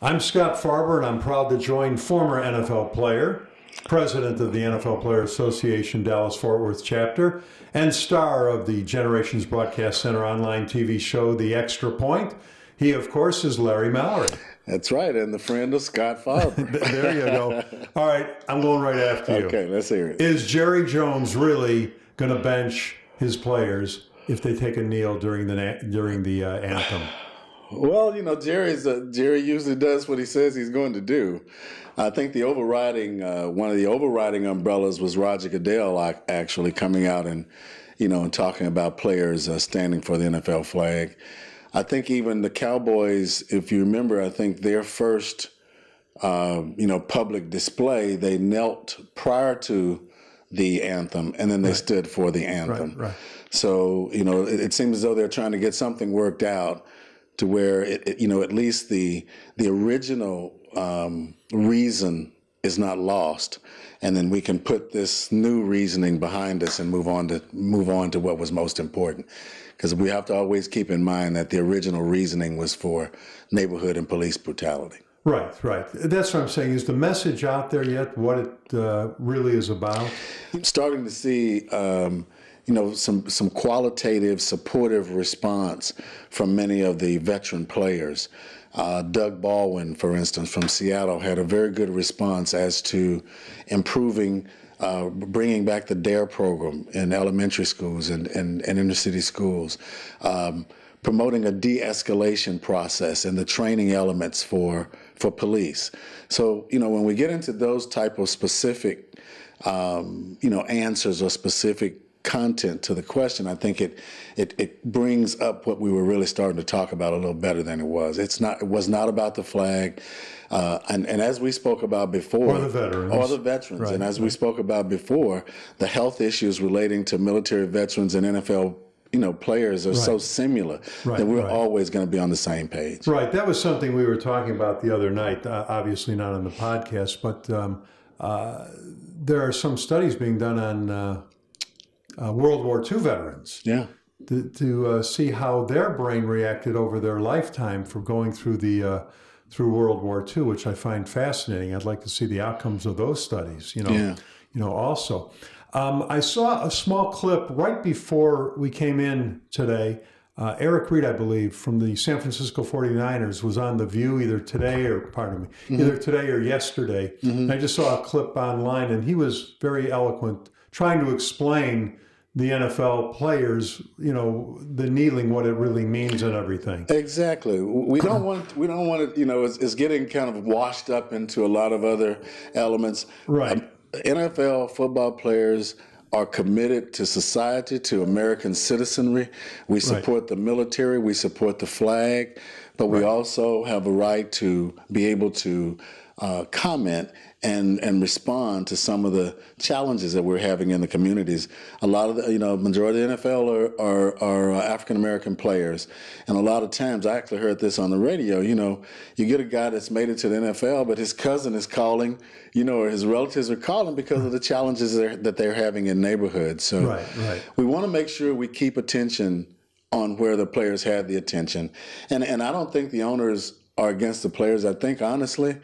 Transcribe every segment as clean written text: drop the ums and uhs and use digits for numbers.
I'm Scott Farber, and I'm proud to join former NFL player, president of the NFL Player Association Dallas-Fort Worth chapter, and star of the Generations Broadcast Center online TV show, The Extra Point. He, of course, is Larry Mallory. That's right, and the friend of Scott Farber. There you go. All right, I'm going right after you. Okay, let's hear it. Is Jerry Jones really going to bench his players if they take a kneel during the anthem? Well, you know, Jerry usually does what he says he's going to do. I think the one of the overriding umbrellas was Roger Goodell actually coming out and talking about players standing for the NFL flag. I think even the Cowboys, if you remember, I think their first, public display, they knelt prior to the anthem, and then they stood for the anthem. Right. So, it seems as though they're trying to get something worked out to where, at least the original reason is not lost, and then we can put this new reasoning behind us and move on to what was most important. Because we have to always keep in mind that the original reasoning was for neighborhood and police brutality. Right. That's what I'm saying. Is the message out there yet, what it really is about? I'm starting to see some qualitative, supportive response from many of the veteran players. Doug Baldwin, for instance, from Seattle, had a very good response as to improving, bringing back the DARE program in elementary schools and inner city schools, promoting a de-escalation process and the training elements for police. So, when we get into those type of specific, answers or specific content to the question, I think it brings up what we were really starting to talk about a little better than it was. It was not about the flag, and as we spoke about before, or the veterans, right, and as we spoke about before, the health issues relating to military veterans and NFL players are so similar that we're always going to be on the same page. Right. That was something we were talking about the other night. Obviously not on the podcast, but there are some studies being done on World War II veterans. Yeah. To see how their brain reacted over their lifetime for going through through World War II, which I find fascinating. I'd like to see the outcomes of those studies. Also. I saw a small clip right before we came in today. Eric Reed, I believe, from the San Francisco 49ers was on The View either today or yesterday. And I just saw a clip online, and he was very eloquent, trying to explain the NFL players, the kneeling, what it really means and everything. Exactly. We don't want it, it's getting kind of washed up into a lot of other elements. Right. NFL football players are committed to society, to American citizenry. We support the military, we support the flag, but we also have a right to be able to comment and respond to some of the challenges that we're having in the communities. A lot of the, majority of the NFL are African-American players. And a lot of times, I actually heard this on the radio, you get a guy that's made it to the NFL, but his cousin is calling, or his relatives are calling because of the challenges that they're having in neighborhoods. So we want to make sure we keep attention on where the players had the attention. And I don't think the owners are against the players. I think, honestly,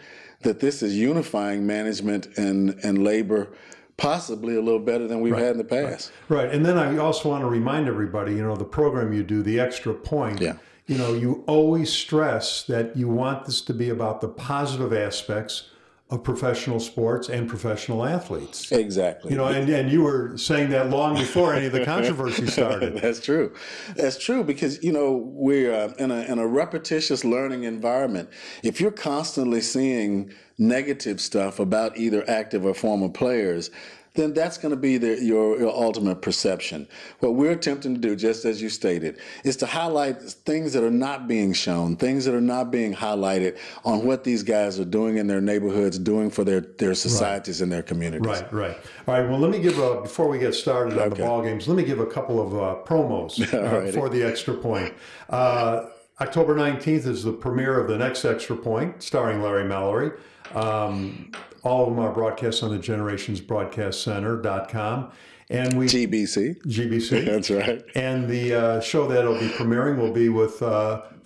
that this is unifying management and labor possibly a little better than we've had in the past. Right. And then I also want to remind everybody, the program you do, The Extra Point, you always stress that you want this to be about the positive aspects of professional sports and professional athletes. Exactly. And you were saying that long before any of the controversy started. That's true. That's true because, we're in a repetitious learning environment. If you're constantly seeing negative stuff about either active or former players, then that's going to be your ultimate perception. What we're attempting to do, just as you stated, is to highlight things that are not being shown, things that are not being highlighted on what these guys are doing in their neighborhoods, doing for their societies and their communities. Right. All right, well, let me give, before we get started on the ball games, let me give a couple of promos for The Extra Point. October 19th is the premiere of the next Extra Point, starring Larry Mallory. All of them are broadcast on the generationsbroadcastcenter.com. And GBC. GBC. That's right. And the show that'll be premiering will be with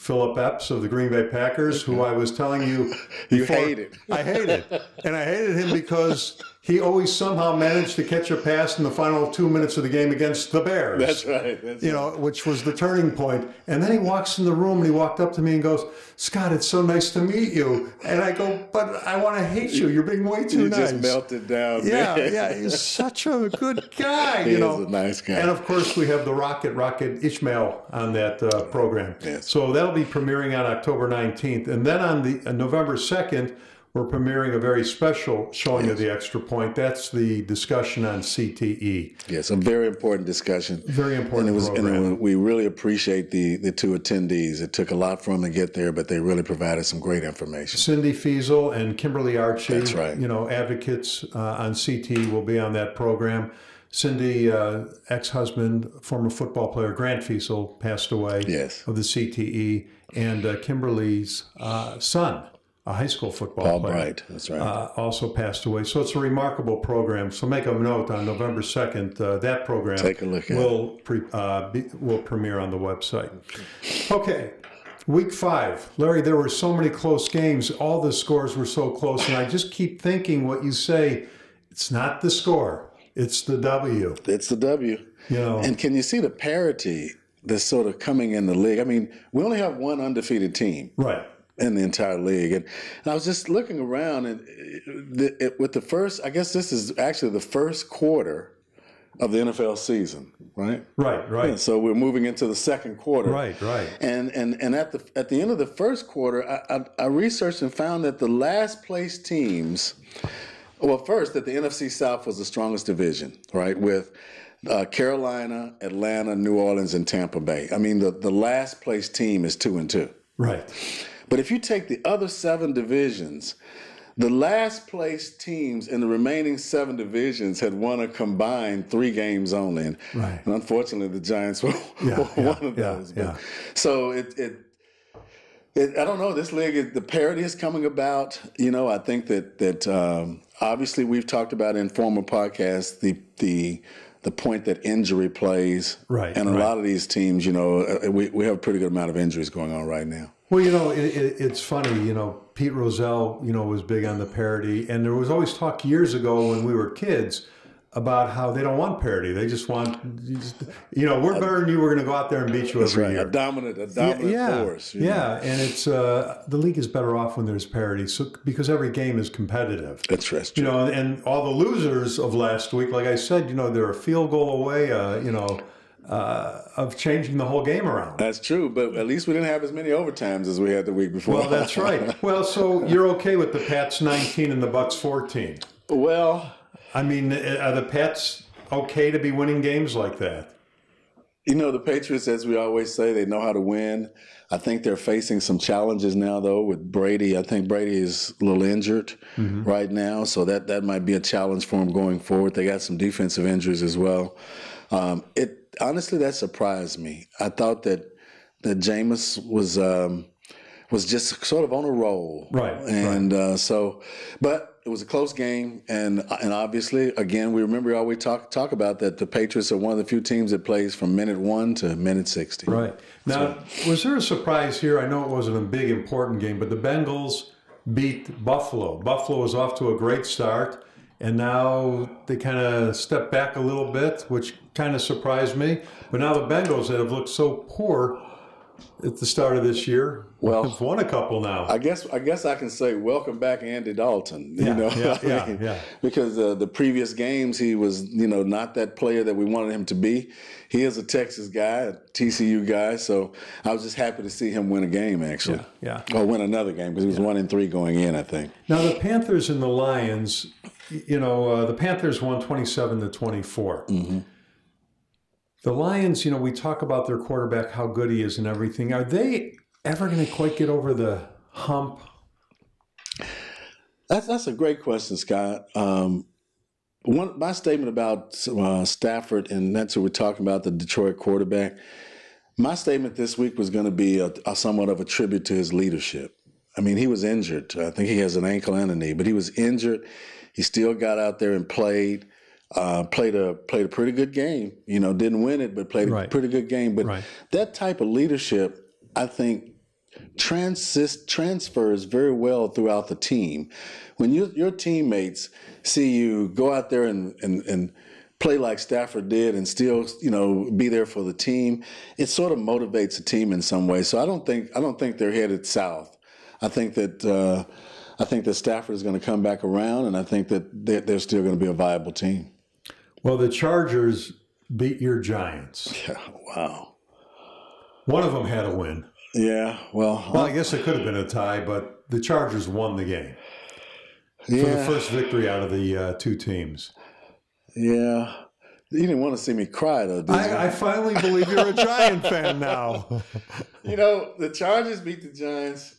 Philip Epps of the Green Bay Packers, who I was telling you before, you hated. I hated. And I hated him because he always somehow managed to catch a pass in the final 2 minutes of the game against the Bears. That's right. You know, which was the turning point. And then he walks in the room and he walked up to me and goes, "Scott, it's so nice to meet you." And I go, "But I want to hate you. You're being way too nice." You just melted down. Yeah, man. yeah. He's such a good guy. He is a nice guy. And of course, we have the Rocket Ishmael on that program. Yes. So that'll be premiering on October 19th. And then on November 2nd, we're premiering a very special showing of the Extra Point. That's the discussion on CTE. Yes, a very important discussion. Very important program. And we really appreciate the two attendees. It took a lot for them to get there, but they really provided some great information. Cindy Fiesel and Kimberly Archie, that's right. You know, advocates on CTE will be on that program. Cindy, ex-husband, former football player, Grant Fiesel, passed away of the CTE. And Kimberly's son, a high school football player. Paul Bright, that's right. Also passed away. So it's a remarkable program. So make a note on November 2nd, that program Take a look at will premiere on the website. Okay, week 5. Larry, there were so many close games. All the scores were so close. And I just keep thinking what you say, it's not the score, it's the W. It's the W. You know. And can you see the parity that's sort of coming in the league? I mean, we only have one undefeated team. Right. In the entire league. And I was just looking around, and with the first, I guess this is actually the first quarter of the NFL season, right? Right. Yeah, so we're moving into the second quarter. Right. And at the end of the first quarter, I researched and found that the last place teams, well, first, that the NFC South was the strongest division, right? With Carolina, Atlanta, New Orleans, and Tampa Bay. I mean, the last place team is 2-2. Right. But if you take the other 7 divisions, the last place teams in the remaining 7 divisions had won a combined 3 games only. And, right. and unfortunately, the Giants were one of those. Yeah. So I don't know, this league, the parity is coming about. You know, I think that obviously we've talked about in former podcasts the point that injury plays. Right. And a lot of these teams, you know, we have a pretty good amount of injuries going on right now. Well, you know, it's funny, you know, Pete Rozelle, you know, was big on the parity. And there was always talk years ago when we were kids about how they don't want parity. They just want, you know, we're better than you. We're going to go out there and beat you every year. A dominant force. Yeah, and it's the league is better off when there's parity, because every game is competitive. That's true. You know, and all the losers of last week, like I said, you know, they're a field goal away, of changing the whole game around. That's true, but at least we didn't have as many overtimes as we had the week before. Well, that's right. Well, so you're okay with the Pats 19 and the Bucks 14? Well, I mean, are the Pats okay to be winning games like that? You know, the Patriots, as we always say, they know how to win. I think they're facing some challenges now, though, with Brady. I think Brady is a little injured right now, so that might be a challenge for him going forward. They got some defensive injuries as well. Honestly, that surprised me. I thought that Jameis was just sort of on a roll, right? And but it was a close game, and obviously, again, we always talk about that the Patriots are one of the few teams that plays from minute 1 to minute 60. Right. Now, was there a surprise here? I know it wasn't a big important game, but the Bengals beat Buffalo. Buffalo was off to a great start, and now they kind of stepped back a little bit, which kind of surprised me. But now the Bengals that have looked so poor at the start of this year, have won a couple now. I guess I can say welcome back Andy Dalton. Yeah. Because the previous games he was, not that player that we wanted him to be. He is a Texas guy, a TCU guy, so I was just happy to see him win a game, actually. Yeah. Or win another game, because he was 1-3 going in, I think. Now the Panthers and the Lions, the Panthers won 27-24. Mm-hmm. The Lions, we talk about their quarterback, how good he is and everything. Are they ever going to quite get over the hump? That's a great question, Scott. My statement about Stafford, and that's what we're talking about, the Detroit quarterback. My statement this week was going to be a somewhat of a tribute to his leadership. I mean, he was injured. I think he has an ankle and a knee, but he was injured. He still got out there and played. Played a pretty good game. Didn't win it, but played a pretty good game. But that type of leadership, I think, transfers very well throughout the team. When your teammates see you go out there and play like Stafford did and still, be there for the team, it sort of motivates the team in some way. So I don't think they're headed south. I think that Stafford is going to come back around, and I think that they're still going to be a viable team. Well, the Chargers beat your Giants. Yeah, wow. One of them had a win. Yeah, well, I guess it could have been a tie, but the Chargers won the game. Yeah. For the first victory out of the two teams. Yeah. You didn't want to see me cry, though, did you? I finally believe you're a Giant fan now. The Chargers beat the Giants,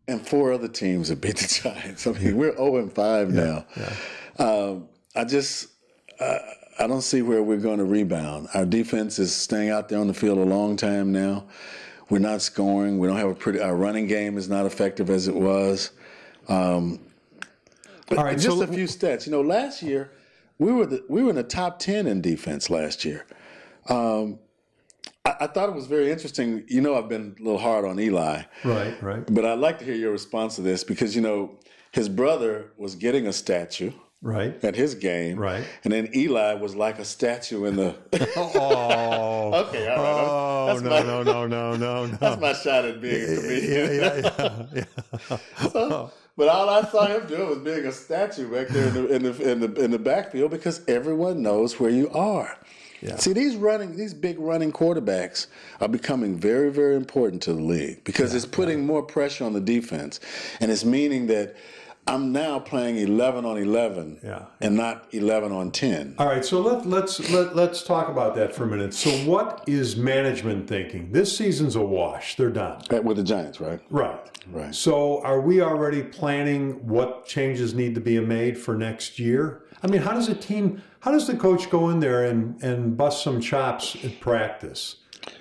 and 4 other teams have beat the Giants. I mean, we're 0-5 now. Yeah. I don't see where we're going to rebound. Our defense is staying out there on the field a long time now. We're not scoring. We don't have our running game is not effective as it was. But all right, just a few stats. Last year we were in the top 10 in defense last year. I thought it was very interesting. I've been a little hard on Eli. Right. But I'd like to hear your response to this because, his brother was getting a statue. Right. At his game. Right. And then Eli was like a statue in the... Oh. Okay, all right. No. That's my shot at being a comedian. Yeah. But all I saw him doing was being a statue back there in the backfield because everyone knows where you are. Yeah. See, these big running quarterbacks are becoming very, very important to the league because it's putting more pressure on the defense, and it's meaning that I'm now playing 11 on 11 and not 11 on 10. All right, so let's talk about that for a minute. So what is management thinking? This season's a wash. They're done. With the Giants, right? Right. So are we already planning what changes need to be made for next year? I mean, how does the coach go in there and bust some chops at practice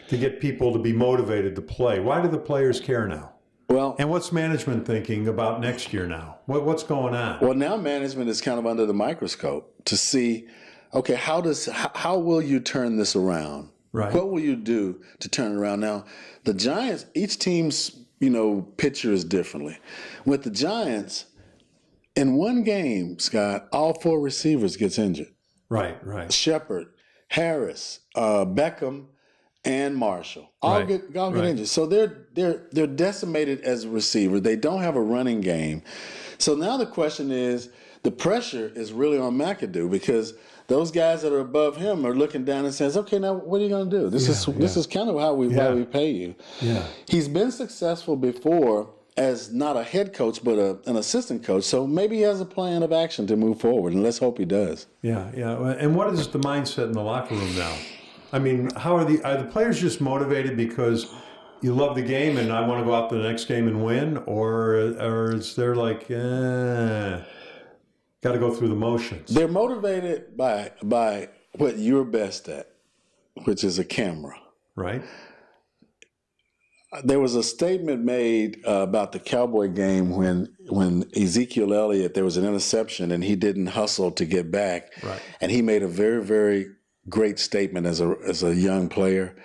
to get people to be motivated to play? Why do the players care now? Well, and what's management thinking about next year now? What's going on? Well, now management is kind of under the microscope to see, okay, how will you turn this around? Right. What will you do to turn it around? Now, the Giants, each team's, pitcher is differently. With the Giants, in one game, Scott, all 4 receivers gets injured. Right. Shepard, Harris, Beckham, and Marshall all get injured. So they're decimated as a receiver. They don't have a running game. So now the question is, the pressure is really on McAdoo because those guys that are above him are looking down and says, okay, now what are you going to do? This is kind of how we pay you. Yeah. He's been successful before as not a head coach but an assistant coach. So maybe he has a plan of action to move forward, and let's hope he does. Yeah. And what is the mindset in the locker room now? I mean, are the players just motivated because you love the game and I want to go out to the next game and win, or is there like, got to go through the motions? They're motivated by what you're best at, which is a camera. Right. There was a statement made about the Cowboy game when Ezekiel Elliott, there was an interception and he didn't hustle to get back. Right. And he made a very, very great statement as a young player.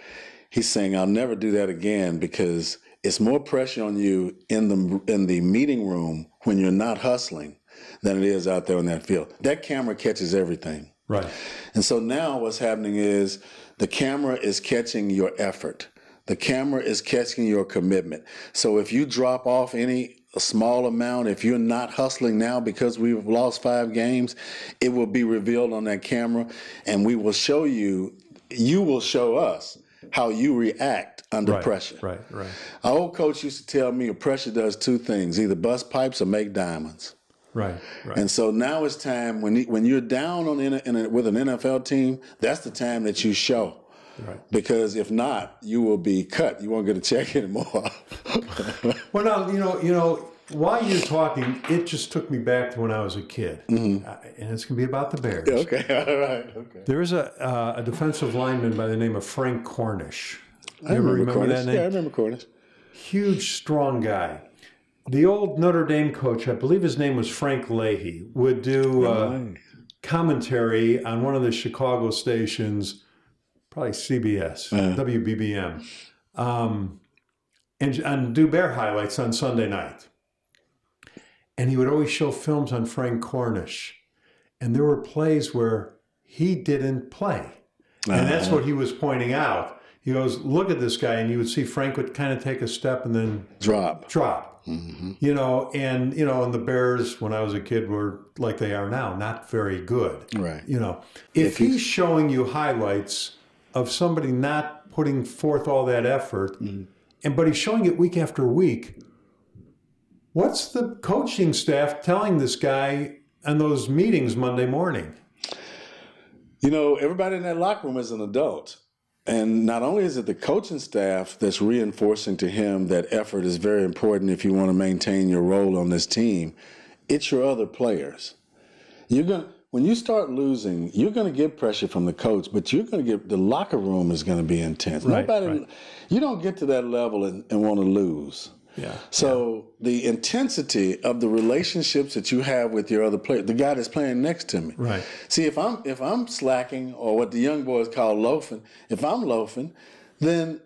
He's saying, I'll never do that again because it's more pressure on you in the meeting room when you're not hustling than it is out there on that field. That camera catches everything. Right. And so now what's happening is the camera is catching your effort. The camera is catching your commitment. So if you drop off a small amount, if you're not hustling now because we've lost 5 games, it will be revealed on that camera, and we will show you will show us how you react under pressure. Right. Our old coach used to tell me pressure does 2 things, either bust pipes or make diamonds. Right. And so now it's time when you're down with an NFL team, that's the time that you show. Right. Because if not, you will be cut. You won't get a check anymore. Well, now, while you're talking, it just took me back to when I was a kid. Mm-hmm. And it's going to be about the Bears. Okay, all right. Okay. There is a defensive lineman by the name of Frank Cornish. I remember that name? Yeah, I remember Cornish. Huge, strong guy. The old Notre Dame coach, I believe his name was Frank Leahy, would do commentary on one of the Chicago stations, probably CBS, WBBM. and do Bear highlights on Sunday night. And he would always show films on Frank Cornish. And there were plays where he didn't play. And that's what he was pointing out. He goes, look at this guy. And you would see Frank would kind of take a step and then drop. Mm-hmm. You know, and the Bears, when I was a kid, were like they are now, not very good. Right. You know, if he's showing you highlights of somebody not putting forth all that effort, but he's showing it week after week, what's the coaching staff telling this guy in those meetings Monday morning? You know, everybody in that locker room is an adult. And not only is it the coaching staff that's reinforcing to him that effort is very important if you want to maintain your role on this team, it's your other players. When you start losing, you're going to get pressure from the coach, but the locker room is going to be intense. Right. You don't get to that level and want to lose. Yeah. So the intensity of the relationships that you have with your other player, the guy that's playing next to me. Right. See, if I'm slacking, or what the young boys call loafing, if I'm loafing, then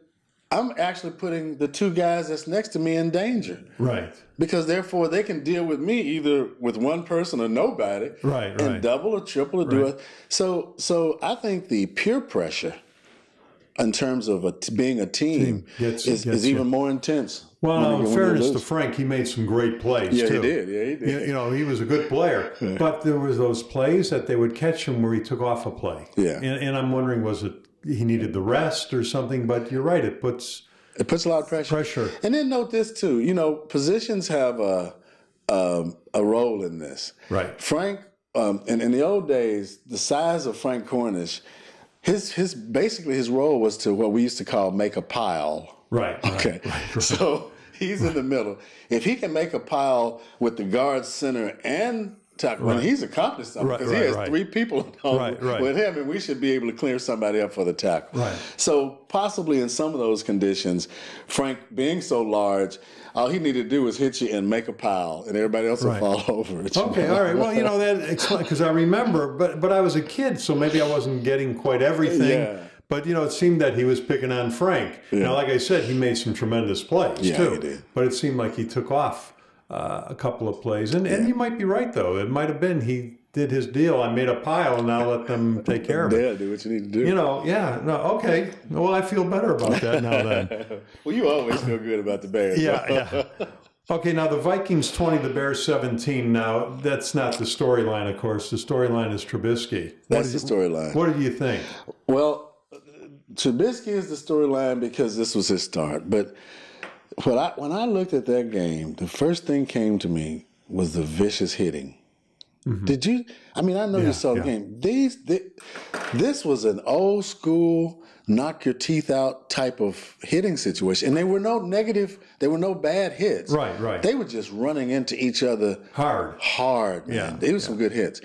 I'm actually putting the two guys that's next to me in danger. Right. Because therefore they can deal with me either with one person or nobody. Right. And double or triple or do it. So I think the peer pressure in terms of being a team is even more intense. Well, in fairness to Frank, he made some great plays, too. He did. You know, he was a good player. But there was those plays that they would catch him where he took off a play. Yeah. And I'm wondering, was it he needed the rest or something? But you're right, it puts a lot of pressure. And then note this, too. You know, positions have a role in this. Right. Frank, in the old days, the size of Frank Cornish, basically his role was to what we used to call make a pile. Right. Okay. Right. So he's in the middle. If he can make a pile with the guard, center, and tackle, well, he's accomplished something because he has three people with him, and we should be able to clear somebody up for the tackle. Right. So possibly in some of those conditions, Frank being so large, all he needed to do was hit you and make a pile, and everybody else will fall over it. Okay, all right. Well, you know, that explains, because I remember, but I was a kid, so maybe I wasn't getting quite everything. Yeah. But, you know, it seemed that he was picking on Frank. Yeah. Now, like I said, he made some tremendous plays, too. He did. But it seemed like he took off a couple of plays. And you might be right, though. It might have been he did his deal. I made a pile, and now let them take care of it. Yeah, do what you need to do. You know, okay. Well, I feel better about that now then. Well, you always feel good about the Bears. Yeah. Okay, now the Vikings 20, the Bears 17. Now, that's not the storyline, of course. The storyline is Trubisky. That's the storyline. What do you think? Well, Trubisky is the storyline because this was his start. But when I looked at that game, the first thing came to me was the vicious hitting. Mm-hmm. Did you? I mean, I know you saw the game. This was an old school knock your teeth out type of hitting situation, and there were no bad hits. Right. They were just running into each other hard. Man. Yeah, There were some good hits.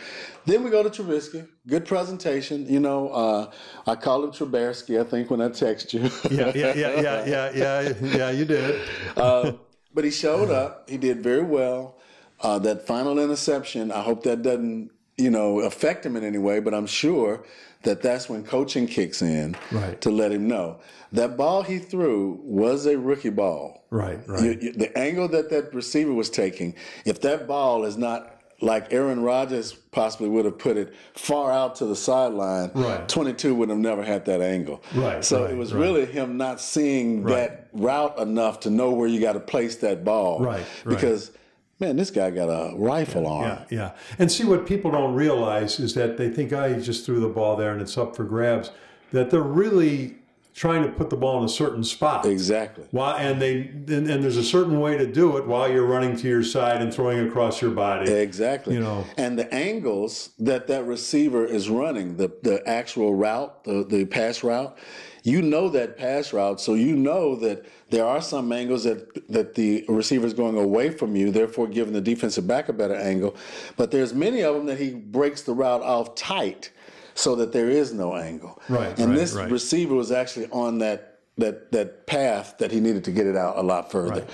Then we go to Trubisky. Good presentation. You know, I called him Trubarsky, I think, when I text you. Yeah, you did. But he showed up. He did very well. That final interception, I hope that doesn't, affect him in any way, but I'm sure that's when coaching kicks in to let him know. That ball he threw was a rookie ball. Right. The angle that receiver was taking, if that ball is not like Aaron Rodgers possibly would have put it far out to the sideline, 22 would have never had that angle. So it was really him not seeing that route enough to know where you got to place that ball. Because man, this guy got a rifle arm. Yeah. And see, what people don't realize is that they think, he just threw the ball there and it's up for grabs. That they're really trying to put the ball in a certain spot. Exactly. And there's a certain way to do it while you're running to your side and throwing across your body. Exactly. And the angles that receiver is running, the actual route, the pass route, that pass route, so that there are some angles that the receiver is going away from you, therefore giving the defensive back a better angle. But there's many of them that he breaks the route off tight so that there is no angle. This receiver was actually on that path that he needed to get it out a lot further.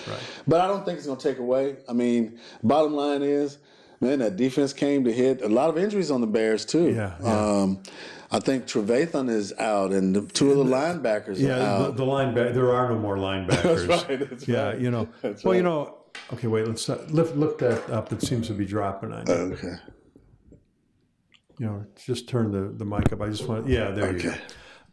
But I don't think it's going to take away. I mean, bottom line is, Man, that defense came to hit. A lot of injuries on the Bears, too. Yeah. I think Trevathan is out, and two of the linebackers are out. The linebacker. There are no more linebackers. That's right. That's right. That's right. Okay, wait. Let's lift that up. It seems to be dropping on you. Okay. Just turn the mic up. I just want. Yeah, there you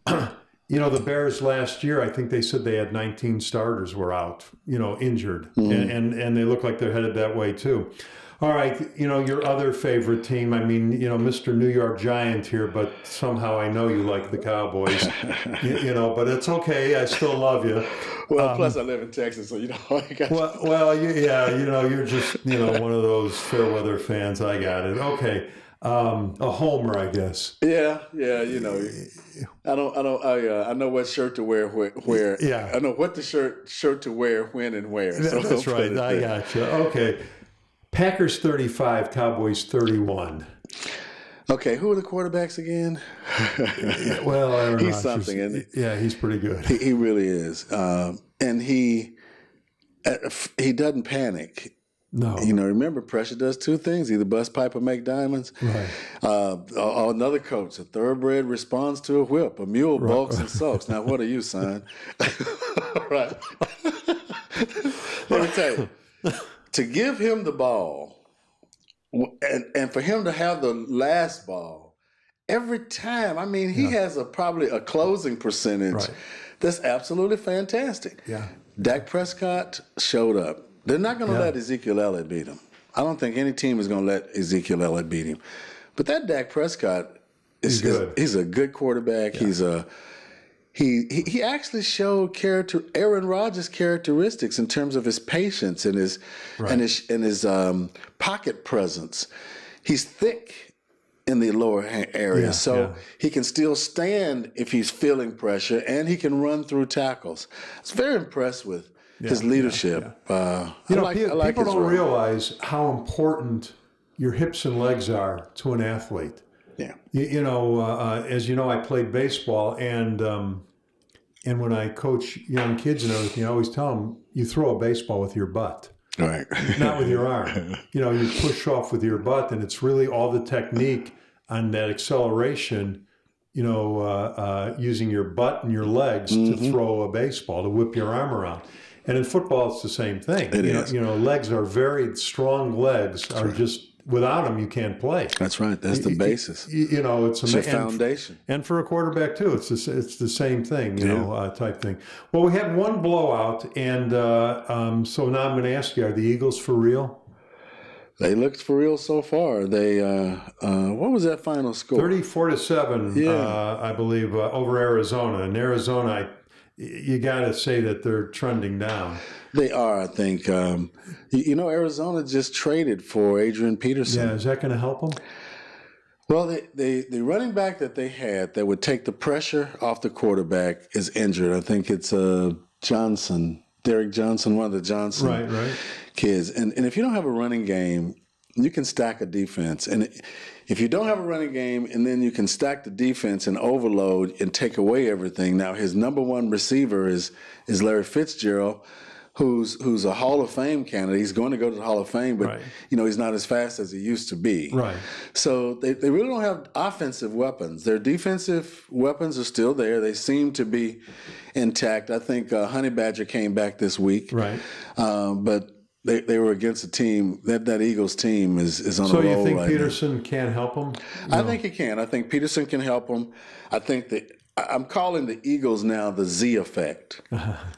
go. The Bears last year, I think they said they had 19 starters were out. Injured, and they look like they're headed that way too. All right, your other favorite team. I mean, Mr. New York Giant here, but somehow I know you like the Cowboys. But it's okay. I still love you. Well, plus I live in Texas, so I got you're just one of those fair weather fans. I got it. Okay. A homer, I guess. Yeah. I know what shirt to wear where. Yeah. I know what the shirt to wear when and where. So that's right. I got you. Okay. Packers 35, Cowboys 31. Okay, who are the quarterbacks again? Well, I don't know. He's something, isn't he? Yeah, he's pretty good. He really is, and he doesn't panic. No. Remember, pressure does two things: either bust pipe or make diamonds. Right. Another coach, a thoroughbred responds to a whip. A mule balks and sulks. Now, what are you, son? Right. Let me tell you. To give him the ball and for him to have the last ball every time, I mean, he has probably a closing percentage that's absolutely fantastic. Yeah. Dak Prescott showed up. They're not going to let Ezekiel Elliott beat him. I don't think any team is going to let Ezekiel Elliott beat him. But that Dak Prescott is good. He's a good quarterback. Yeah. He actually showed Aaron Rodgers characteristics in terms of his patience and his pocket presence. He's thick in the lower area, he can still stand if he's feeling pressure, and he can run through tackles. I was very impressed with his leadership. People don't realize how important your hips and legs are to an athlete. Yeah. As you know, I played baseball, and when I coach young kids and everything, I always tell them, you throw a baseball with your butt. Right. Not with your arm. You push off with your butt, and it's really all the technique on that acceleration, using your butt and your legs to throw a baseball, to whip your arm around. And in football, it's the same thing. It is. Legs are very strong. Legs are just, without them, you can't play. That's right. That's the basis. It's a foundation. And for a quarterback too, it's the same thing, type thing. Well, we had one blowout, and so now I'm going to ask you: are the Eagles for real? They looked for real so far. They what was that final score? 34-7, I believe, over Arizona. And Arizona, you got to say that they're trending down. They are, I think. Arizona just traded for Adrian Peterson. Yeah, is that going to help them? Well, the running back that they had that would take the pressure off the quarterback is injured. I think it's Johnson, Derek Johnson, one of the Johnson kids. And if you don't have a running game, you can stack a defense. And if you don't have a running game, and then you can stack the defense and overload and take away everything. Now, his number one receiver is Larry Fitzgerald, who's a Hall of Fame candidate. He's going to go to the Hall of Fame, but he's not as fast as he used to be. Right. So they really don't have offensive weapons. Their defensive weapons are still there. They seem to be intact. I think Honey Badger came back this week. Right. But they were against a team that Eagles team is on a roll. So you think Peterson can help them? I think he can. I think Peterson can help them. I think that I'm calling the Eagles now the Z effect.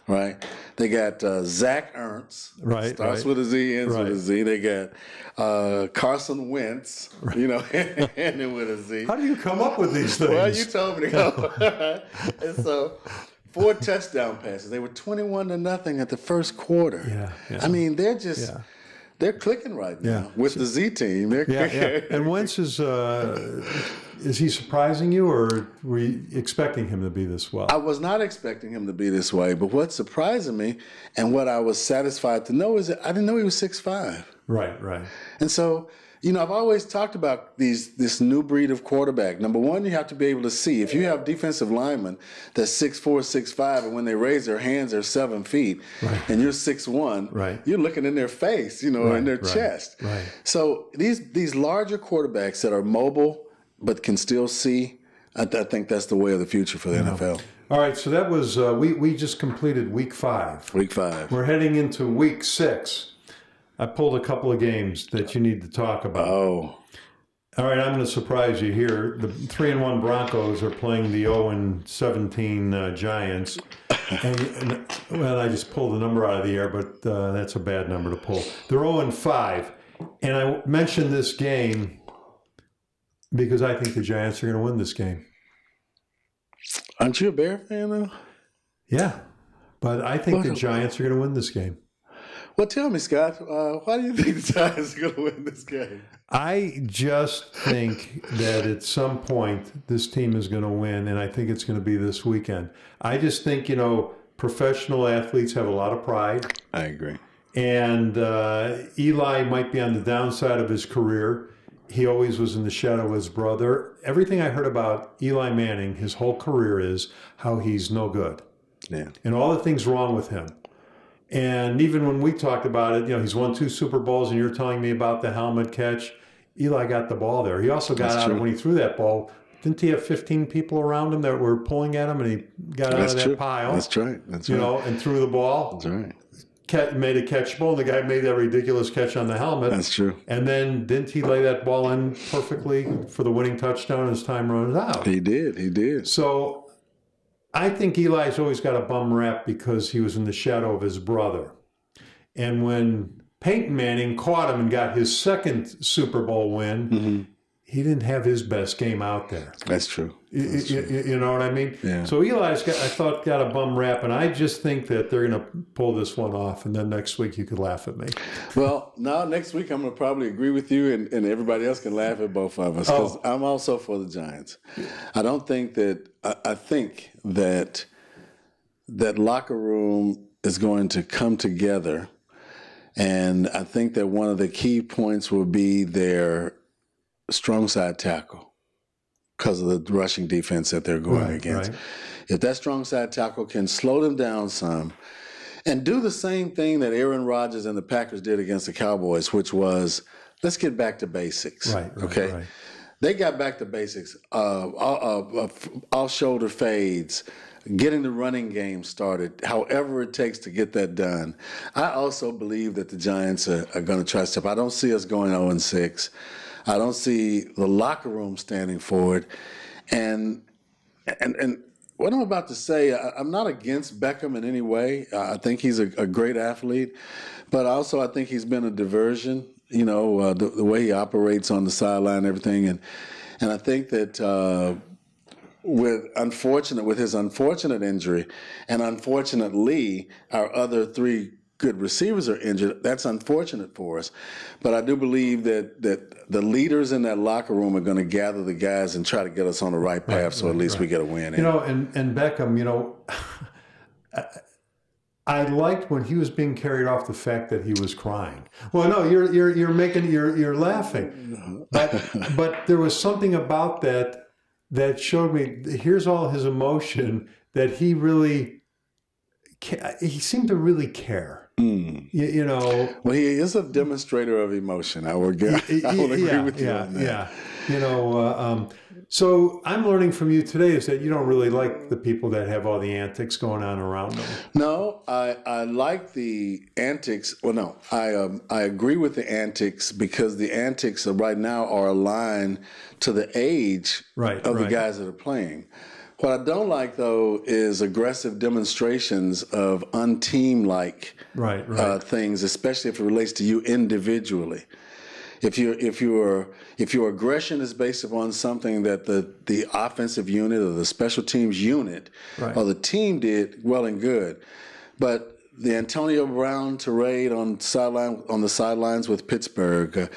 Right? They got Zach Ertz. Right. Starts with a Z, ends with a Z. They got Carson Wentz. Ending with a Z. How do you come up with these things? Well, you told me to go. And so 4 touchdown passes. They were 21-0 at the first quarter. Yeah. I mean, they're just they're clicking right now with the Z team. They're And Wentz is he surprising you, or were you expecting him to be this well? I was not expecting him to be this way, but what's surprising me and what I was satisfied to know is that I didn't know he was 6'5". Right. And so, I've always talked about this new breed of quarterback. Number one, you have to be able to see. If you have defensive linemen that's 6'4", 6'5", and when they raise their hands, they're 7 feet, and you're 6'1", you're looking in their face, in their chest. Right. So these larger quarterbacks that are mobile but can still see, I think that's the way of the future for the NFL. All right, so that was, we just completed week 5. Week 5. We're heading into week 6. I pulled a couple of games that you need to talk about. Oh. All right, I'm going to surprise you here. The 3-1 Broncos are playing the 0-17 Giants. Well, I just pulled the number out of the air, but that's a bad number to pull. They're 0-5. And I mentioned this game because I think the Giants are going to win this game. Aren't you a Bear fan, though? Yeah, but I think the Giants are going to win this game. Well, tell me, Scott, why do you think the Giants are going to win this game? I just think that at some point this team is going to win, and I think it's going to be this weekend. I just think, professional athletes have a lot of pride. I agree. And Eli might be on the downside of his career. He always was in the shadow of his brother. Everything I heard about Eli Manning, his whole career, is how he's no good. Yeah. And all the things wrong with him. And even when we talked about it, he's won 2 Super Bowls, and you're telling me about the helmet catch. Eli got the ball there. He also got out of when he threw that ball. Didn't he have 15 people around him that were pulling at him, and he got out of that pile? That's right. That's right. And threw the ball. That's right. Made a catchable, and the guy made that ridiculous catch on the helmet. That's true. And then didn't he lay that ball in perfectly for the winning touchdown as time runs out? He did. So I think Eli's always got a bum rap because he was in the shadow of his brother. And when Peyton Manning caught him and got his second Super Bowl win, he didn't have his best game out there. That's true. You know what I mean? Yeah. So Eli's got a bum rap, and I just think that they're going to pull this one off, and then next week you could laugh at me. Well, now next week I'm going to probably agree with you, and everybody else can laugh at both of us, because I'm also for the Giants. I think that locker room is going to come together, and I think that one of the key points will be their strong side tackle, because of the rushing defense that they're going against. Right. If that strong side tackle can slow them down some and do the same thing that Aaron Rodgers and the Packers did against the Cowboys, which was, let's get back to basics. Right. They got back to basics. All shoulder fades, getting the running game started, however it takes to get that done. I also believe that the Giants are going to try to step. I don't see us going 0-6. I don't see the locker room standing for it. And what I'm about to say, I'm not against Beckham in any way. I think he's a great athlete, but also I think he's been a diversion, the way he operates on the sideline and everything. And I think that with his unfortunate injury, and unfortunately our other 3 good receivers are injured, that's unfortunate for us. But I do believe that the leaders in that locker room are going to gather the guys and try to get us on the right path, so at least we get a win. And Beckham, I liked when he was being carried off the fact that he was crying. Well, no, you're laughing, but there was something about that showed me here's all his emotion, that he seemed to really care. Well, he is a demonstrator of emotion. I would agree with you on that. Yeah. So I'm learning from you today is that you don't really like the people that have all the antics going on around them. No, I like the antics. Well, no, I agree with the antics, because the antics right now are aligned to the age of the guys that are playing. What I don't like, though, is aggressive demonstrations of unteam-like things, especially if it relates to you individually. If your aggression is based upon something that the offensive unit or the special teams unit or the team did, well and good, but the Antonio Brown tirade on the sidelines with Pittsburgh,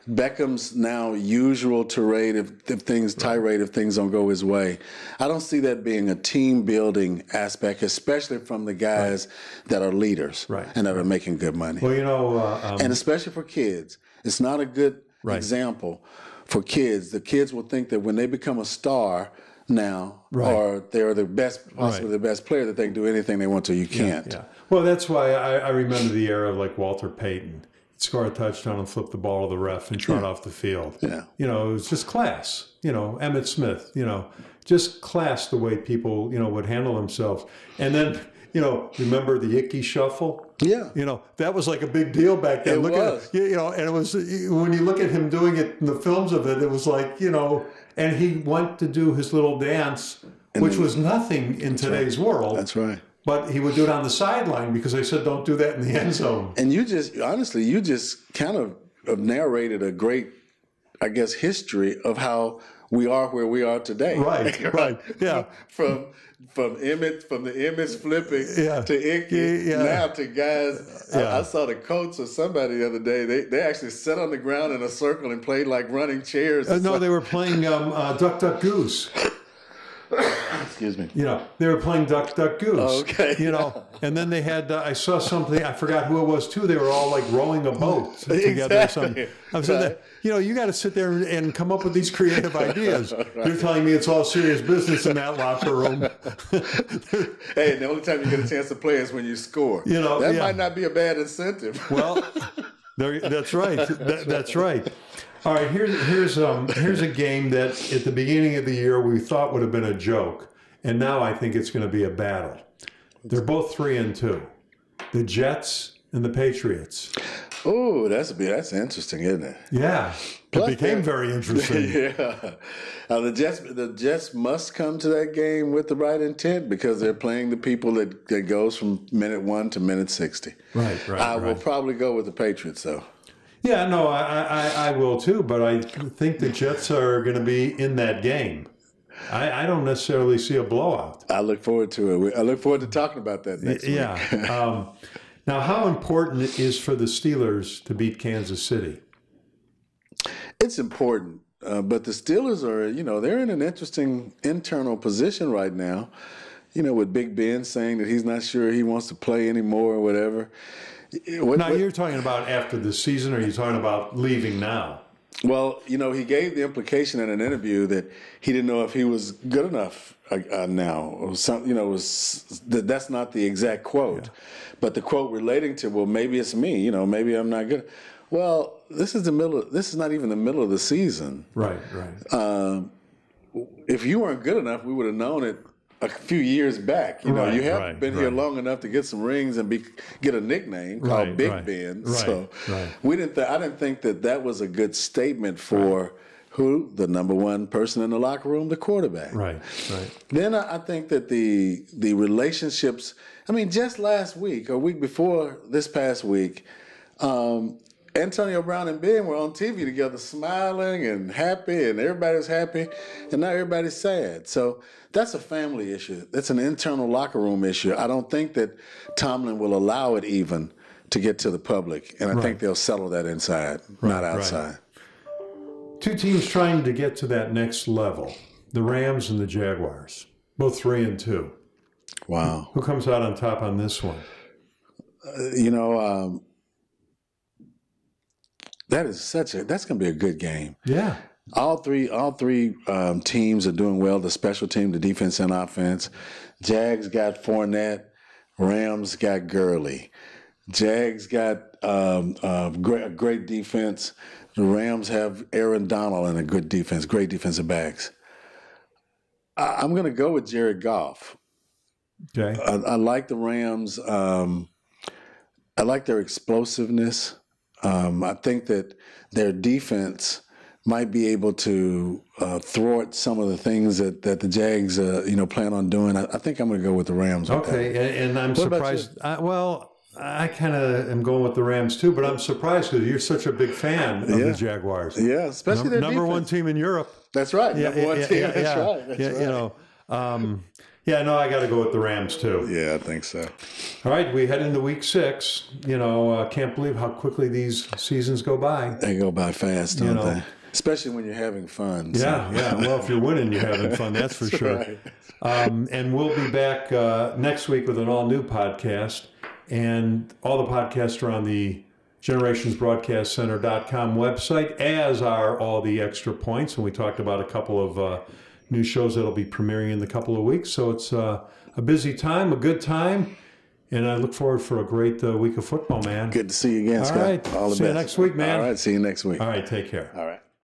Beckham's now usual tirade if things don't go his way. I don't see that being a team building aspect, especially from the guys that are leaders and that are making good money. Well, and especially for kids, it's not a good example for kids. The kids will think that when they become a star now, or they're the best, possibly the best player, that they can do anything they want to. You can't. Yeah. Well, that's why I remember the era of like Walter Payton. He'd score a touchdown and flip the ball to the ref and trot off the field. Yeah. You know, it was just class. You know, Emmitt Smith, you know, just class the way people, you know, would handle themselves. And then, you know, remember the Icky Shuffle? Yeah. You know, that was like a big deal back then. It was. You know, and it was, when you look at him doing it in the films of it, it was like, you know, and he went to do his little dance, which was nothing in today's world. That's right. But he would do it on the sideline because they said, don't do that in the end zone. And you just, honestly, you just kind of narrated a great, I guess, history of how we are where we are today. Right. Yeah. From Emmett, from the Emmett's flipping to Icky, now to guys. I saw the coach or somebody the other day. They actually sat on the ground in a circle and played like running chairs. No, they were playing Duck, Duck, Goose. Excuse me. You know, they were playing Duck, Duck, Goose. Oh, okay. You know, and then they had, I saw something, I forgot who it was too. They were all like rowing a boat together or something. I'm saying that, you know, you got to sit there and come up with these creative ideas. You're telling me it's all serious business in that locker room. Hey, the only time you get a chance to play is when you score. You know, that might not be a bad incentive. Well, that's right. That's right. All right, here's a game that at the beginning of the year we thought would have been a joke, and now I think it's going to be a battle. They're both 3-2. The Jets and the Patriots. Oh, that's interesting, isn't it? Yeah, it became very interesting. Yeah, the Jets must come to that game with the right intent because they're playing the people that goes from minute 1 to minute 60. Right. I will probably go with the Patriots, though. Yeah, no, I will too, but I think the Jets are going to be in that game. I don't necessarily see a blowout. I look forward to it. I look forward to talking about that next week. Yeah. Now, how important it is for the Steelers to beat Kansas City? It's important, but the Steelers are, you know, they're in an interesting internal position right now, you know, with Big Ben saying that he's not sure he wants to play anymore or whatever. Now, you're talking about after the season, or are you talking about leaving now? Well, you know, he gave the implication in an interview that he didn't know if he was good enough now. Or some, you know, that's not the exact quote. Yeah. But the quote relating to, well, maybe it's me, you know, maybe I'm not good. Well, this is not even the middle of the season. Right. If you weren't good enough, we would have known it a few years back. You know, you haven't been here long enough to get some rings and get a nickname called Big Ben. So I didn't think that was a good statement for who? The number one person in the locker room, the quarterback. Right. Then I think that the relationships, I mean, just last week or week before this past week, Antonio Brown and Ben were on TV together smiling and happy, and everybody's happy, and now everybody's sad. So that's a family issue. That's an internal locker room issue. I don't think that Tomlin will allow it even to get to the public, and I think they'll settle that inside, not outside. Two teams trying to get to that next level, the Rams and the Jaguars, both 3-2. Wow. Who comes out on top on this one? That's going to be a good game. Yeah. All three teams are doing well, the special team, the defense and offense. Jags got Fournette. Rams got Gurley. Jags got a great defense. The Rams have Aaron Donald and a good defense, great defensive backs. I'm going to go with Jared Goff. Okay. I like the Rams. I like their explosiveness. I think that their defense might be able to thwart some of the things that the Jags, plan on doing. I think I'm going to go with the Rams. Okay, and I'm surprised. I kind of am going with the Rams too, but I'm surprised because you're such a big fan of the Jaguars. Yeah, especially their number defense. One team in Europe. That's right. Number one team. That's right. I got to go with the Rams too. Yeah, I think so. All right, we head into week 6. Can't believe how quickly these seasons go by. They go by fast, don't they? Especially when you're having fun. Yeah. Well, if you're winning, you're having fun. That's for sure. Right. And we'll be back next week with an all-new podcast. And all the podcasts are on the generationsbroadcastcenter.com website, as are all the extra points. And we talked about a couple of new shows that'll be premiering in a couple of weeks. So it's a busy time, a good time. And I look forward for a great week of football, man. Good to see you again, Scott. All right. All the best. See you next week, man. All right. See you next week. All right. Take care. All right.